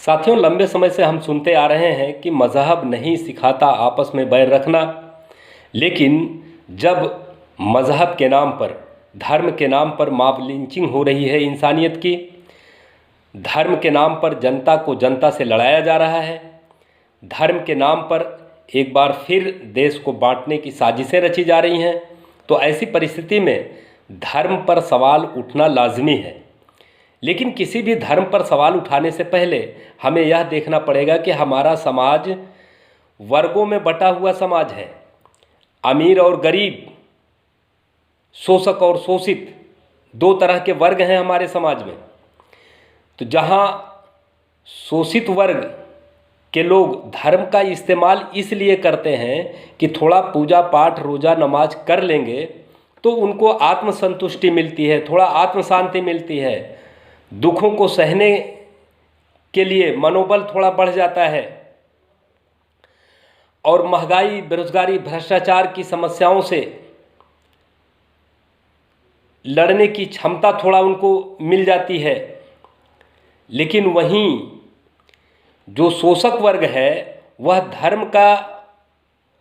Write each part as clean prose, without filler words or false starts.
साथियों, लंबे समय से हम सुनते आ रहे हैं कि मज़हब नहीं सिखाता आपस में बैर रखना। लेकिन जब मज़हब के नाम पर, धर्म के नाम पर मॉब लिंचिंग हो रही है इंसानियत की, धर्म के नाम पर जनता को जनता से लड़ाया जा रहा है, धर्म के नाम पर एक बार फिर देश को बांटने की साजिशें रची जा रही हैं, तो ऐसी परिस्थिति में धर्म पर सवाल उठना लाजमी है। लेकिन किसी भी धर्म पर सवाल उठाने से पहले हमें यह देखना पड़ेगा कि हमारा समाज वर्गों में बटा हुआ समाज है। अमीर और गरीब, शोषक और शोषित, दो तरह के वर्ग हैं हमारे समाज में। तो जहाँ शोषित वर्ग के लोग धर्म का इस्तेमाल इसलिए करते हैं कि थोड़ा पूजा पाठ, रोज़ा नमाज कर लेंगे तो उनको आत्मसंतुष्टि मिलती है, थोड़ा आत्म शांति मिलती है, दुखों को सहने के लिए मनोबल थोड़ा बढ़ जाता है, और महंगाई, बेरोजगारी, भ्रष्टाचार की समस्याओं से लड़ने की क्षमता थोड़ा उनको मिल जाती है। लेकिन वहीं जो शोषक वर्ग है वह धर्म का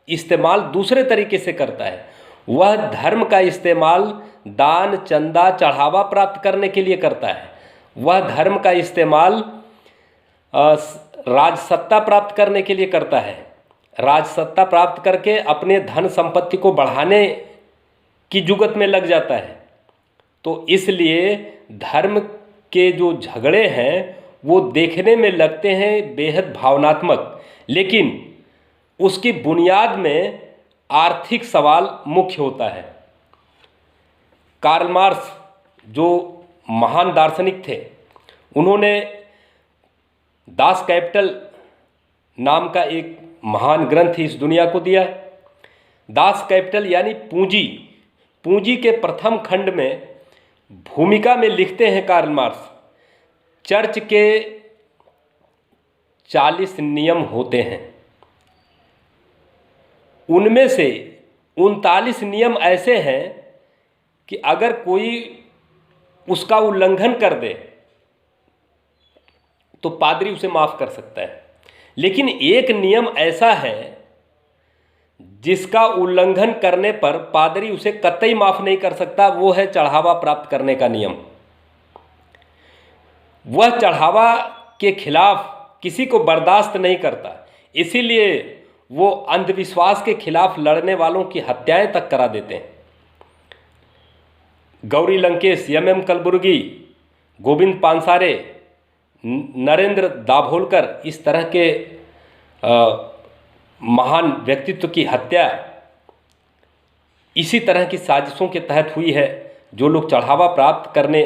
इस्तेमाल दूसरे तरीके से करता है। वह धर्म का इस्तेमाल दान, चंदा, चढ़ावा प्राप्त करने के लिए करता है। वह धर्म का इस्तेमाल राजसत्ता प्राप्त करने के लिए करता है। राजसत्ता प्राप्त करके अपने धन संपत्ति को बढ़ाने की जुगत में लग जाता है। तो इसलिए धर्म के जो झगड़े हैं वो देखने में लगते हैं बेहद भावनात्मक, लेकिन उसकी बुनियाद में आर्थिक सवाल मुख्य होता है। कार्ल मार्क्स जो महान दार्शनिक थे, उन्होंने दास कैपिटल नाम का एक महान ग्रंथ इस दुनिया को दिया। दास कैपिटल यानी पूंजी। पूंजी के प्रथम खंड में भूमिका में लिखते हैं कार्ल मार्क्स, चर्च के 40 नियम होते हैं, उनमें से 39 नियम ऐसे हैं कि अगर कोई उसका उल्लंघन कर दे तो पादरी उसे माफ़ कर सकता है। लेकिन एक नियम ऐसा है जिसका उल्लंघन करने पर पादरी उसे कतई माफ़ नहीं कर सकता, वो है चढ़ावा प्राप्त करने का नियम। वह चढ़ावा के खिलाफ किसी को बर्दाश्त नहीं करता, इसीलिए वो अंधविश्वास के खिलाफ लड़ने वालों की हत्याएं तक करा देते हैं। गौरी लंकेश, एम कलबुर्गी, गोविंद पानसारे, नरेंद्र दाभोलकर, इस तरह के महान व्यक्तित्व की हत्या इसी तरह की साजिशों के तहत हुई है। जो लोग चढ़ावा प्राप्त करने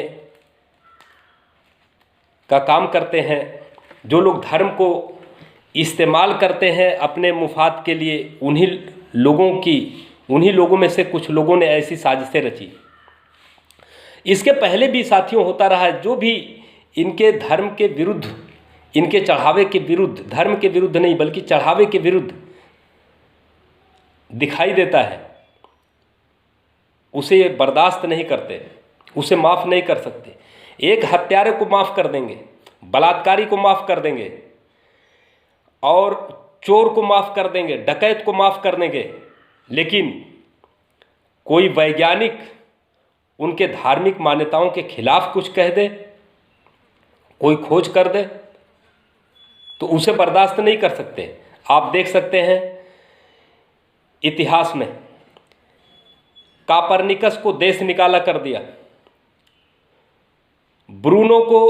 का काम करते हैं, जो लोग धर्म को इस्तेमाल करते हैं अपने मुफाद के लिए, उन्हीं लोगों में से कुछ लोगों ने ऐसी साजिशें रची। इसके पहले भी साथियों होता रहा है, जो भी इनके धर्म के विरुद्ध, इनके चढ़ावे के विरुद्ध, धर्म के विरुद्ध नहीं बल्कि चढ़ावे के विरुद्ध दिखाई देता है, उसे बर्दाश्त नहीं करते, उसे माफ़ नहीं कर सकते। एक हत्यारे को माफ़ कर देंगे, बलात्कारी को माफ़ कर देंगे, और चोर को माफ़ कर देंगे, डकैत को माफ़ कर देंगे, लेकिन कोई वैज्ञानिक उनके धार्मिक मान्यताओं के खिलाफ कुछ कह दे, कोई खोज कर दे, तो उसे बर्दाश्त नहीं कर सकते। आप देख सकते हैं इतिहास में कापरनिकस को देश निकाला कर दिया, ब्रूनो को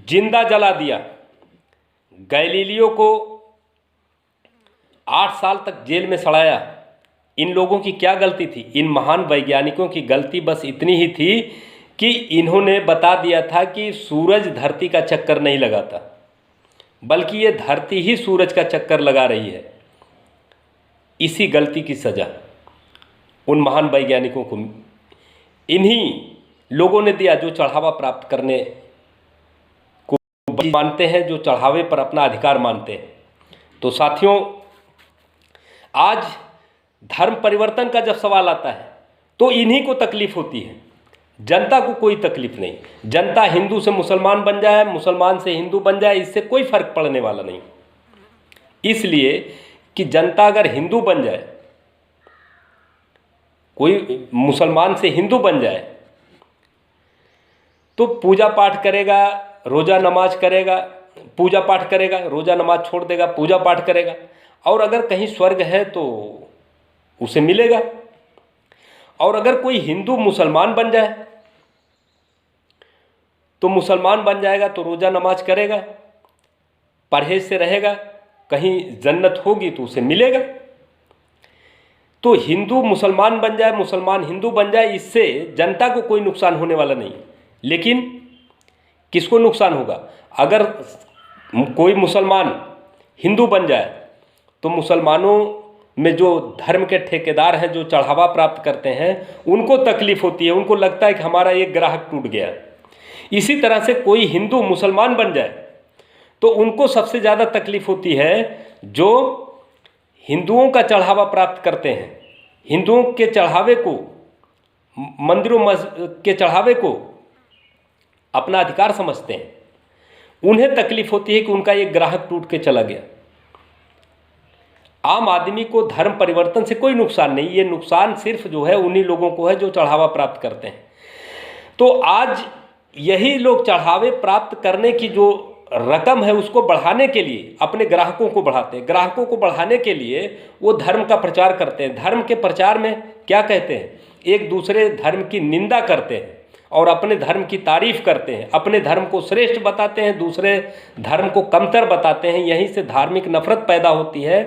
जिंदा जला दिया, गैलीलियो को 8 साल तक जेल में सड़ाया। इन लोगों की क्या गलती थी? इन महान वैज्ञानिकों की गलती बस इतनी ही थी कि इन्होंने बता दिया था कि सूरज धरती का चक्कर नहीं लगाता, बल्कि ये धरती ही सूरज का चक्कर लगा रही है। इसी गलती की सजा उन महान वैज्ञानिकों को इन्हीं लोगों ने दिया जो चढ़ावा प्राप्त करने को मानते हैं, जो चढ़ावे पर अपना अधिकार मानते हैं। तो साथियों, आज धर्म परिवर्तन का जब सवाल आता है तो इन्हीं को तकलीफ होती है। जनता को कोई तकलीफ नहीं। जनता हिंदू से मुसलमान बन जाए, मुसलमान से हिंदू बन जाए, इससे कोई फर्क पड़ने वाला नहीं। इसलिए कि जनता अगर हिंदू बन जाए, कोई मुसलमान से हिंदू बन जाए, तो पूजा पाठ करेगा, रोज़ा नमाज करेगा, पूजा पाठ करेगा, रोज़ा नमाज छोड़ देगा, पूजा पाठ करेगा, और अगर कहीं स्वर्ग है तो उसे मिलेगा। और अगर कोई हिंदू मुसलमान बन जाए तो मुसलमान बन जाएगा तो रोज़ा नमाज करेगा, परहेज से रहेगा, कहीं जन्नत होगी तो उसे मिलेगा। तो हिंदू मुसलमान बन जाए, मुसलमान हिंदू बन जाए, इससे जनता को कोई नुकसान होने वाला नहीं। लेकिन किसको नुकसान होगा? अगर कोई मुसलमान हिंदू बन जाए तो मुसलमानों में जो धर्म के ठेकेदार हैं, जो चढ़ावा प्राप्त करते हैं, उनको तकलीफ होती है, उनको लगता है कि हमारा एक ग्राहक टूट गया। इसी तरह से कोई हिंदू मुसलमान बन जाए तो उनको सबसे ज़्यादा तकलीफ होती है जो हिंदुओं का चढ़ावा प्राप्त करते हैं, हिंदुओं के चढ़ावे को, मंदिरों के चढ़ावे को अपना अधिकार समझते हैं। उन्हें तकलीफ होती है कि उनका एक ग्राहक टूट के चला गया। आम आदमी को धर्म परिवर्तन से कोई नुकसान नहीं, ये नुकसान सिर्फ जो है उन्हीं लोगों को है जो चढ़ावा प्राप्त करते हैं। तो आज यही लोग चढ़ावे प्राप्त करने की जो रकम है उसको बढ़ाने के लिए अपने ग्राहकों को बढ़ाते हैं। ग्राहकों को बढ़ाने के लिए वो धर्म का प्रचार करते हैं। धर्म के प्रचार में क्या कहते हैं? एक दूसरे धर्म की निंदा करते हैं और अपने धर्म की तारीफ करते हैं, अपने धर्म को श्रेष्ठ बताते हैं, दूसरे धर्म को कमतर बताते हैं। यहीं से धार्मिक नफरत पैदा होती है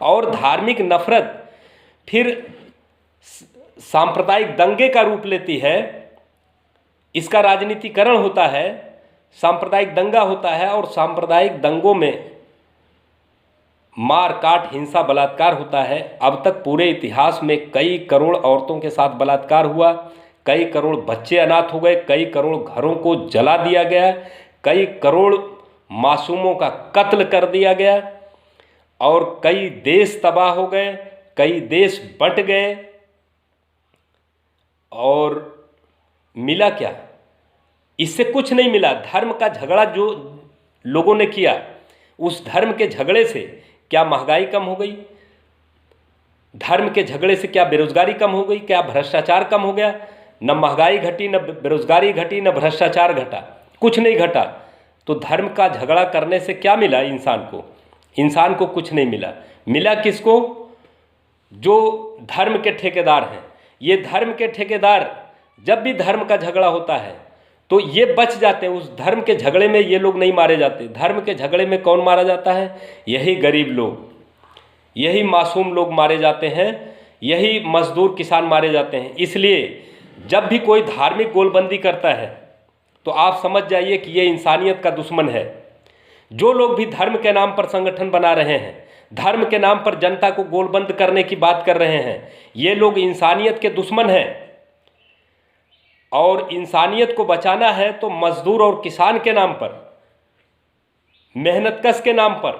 और धार्मिक नफरत फिर सांप्रदायिक दंगे का रूप लेती है। इसका राजनीतिकरण होता है, सांप्रदायिक दंगा होता है और सांप्रदायिक दंगों में मार काट, हिंसा, बलात्कार होता है। अब तक पूरे इतिहास में कई करोड़ औरतों के साथ बलात्कार हुआ, कई करोड़ बच्चे अनाथ हो गए, कई करोड़ घरों को जला दिया गया, कई करोड़ मासूमों का कत्ल कर दिया गया और कई देश तबाह हो गए, कई देश बंट गए। और मिला क्या? इससे कुछ नहीं मिला। धर्म का झगड़ा जो लोगों ने किया, उस धर्म के झगड़े से क्या महंगाई कम हो गई? धर्म के झगड़े से क्या बेरोजगारी कम हो गई? क्या भ्रष्टाचार कम हो गया? न महंगाई घटी, न बेरोजगारी घटी, न भ्रष्टाचार घटा, कुछ नहीं घटा। तो धर्म का झगड़ा करने से क्या मिला इंसान को? इंसान को कुछ नहीं मिला। मिला किसको? जो धर्म के ठेकेदार हैं। ये धर्म के ठेकेदार जब भी धर्म का झगड़ा होता है तो ये बच जाते हैं। उस धर्म के झगड़े में ये लोग नहीं मारे जाते। धर्म के झगड़े में कौन मारा जाता है? यही गरीब लोग, यही मासूम लोग मारे जाते हैं, यही मजदूर किसान मारे जाते हैं। इसलिए जब भी कोई धार्मिक गोलबंदी करता है तो आप समझ जाइए कि ये इंसानियत का दुश्मन है। जो लोग भी धर्म के नाम पर संगठन बना रहे हैं, धर्म के नाम पर जनता को गोलबंद करने की बात कर रहे हैं, ये लोग इंसानियत के दुश्मन हैं। और इंसानियत को बचाना है तो मजदूर और किसान के नाम पर, मेहनतकश के नाम पर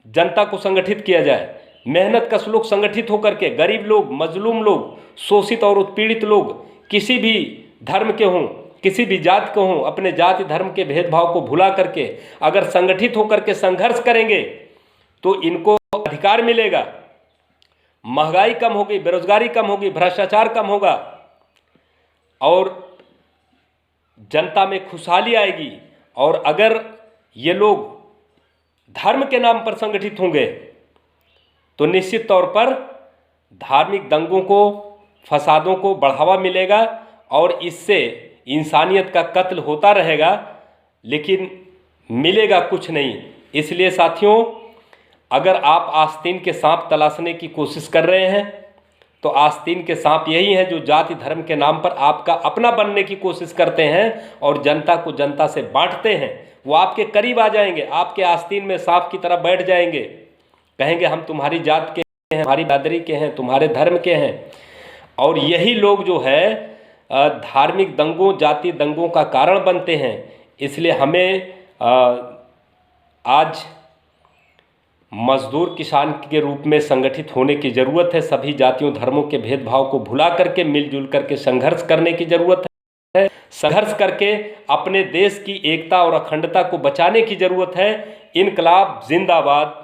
जनता को संगठित किया जाए। मेहनतकश लोग संगठित होकर के, गरीब लोग, मजलूम लोग, शोषित और उत्पीड़ित लोग, किसी भी धर्म के हों, किसी भी जात के हों, अपने जाति धर्म के भेदभाव को भुला करके अगर संगठित होकर के संघर्ष करेंगे तो इनको अधिकार मिलेगा। महंगाई कम होगी, बेरोजगारी कम होगी, भ्रष्टाचार कम होगा और जनता में खुशहाली आएगी। और अगर ये लोग धर्म के नाम पर संगठित होंगे तो निश्चित तौर पर धार्मिक दंगों को, फसादों को बढ़ावा मिलेगा और इससे इंसानियत का कत्ल होता रहेगा, लेकिन मिलेगा कुछ नहीं। इसलिए साथियों, अगर आप आस्तीन के सांप तलाशने की कोशिश कर रहे हैं तो आस्तीन के सांप यही हैं जो जाति धर्म के नाम पर आपका अपना बनने की कोशिश करते हैं और जनता को जनता से बांटते हैं। वो आपके करीब आ जाएंगे, आपके आस्तीन में सांप की तरह बैठ जाएंगे, कहेंगे हम तुम्हारी जात के हैं, हमारी बिरादरी के हैं, तुम्हारे धर्म के हैं। और यही लोग जो है धार्मिक दंगों, जाति दंगों का कारण बनते हैं। इसलिए हमें आज मजदूर किसान के रूप में संगठित होने की ज़रूरत है। सभी जातियों धर्मों के भेदभाव को भुला करके मिलजुल करके संघर्ष करने की ज़रूरत है। संघर्ष करके अपने देश की एकता और अखंडता को बचाने की ज़रूरत है। इनकलाब जिंदाबाद।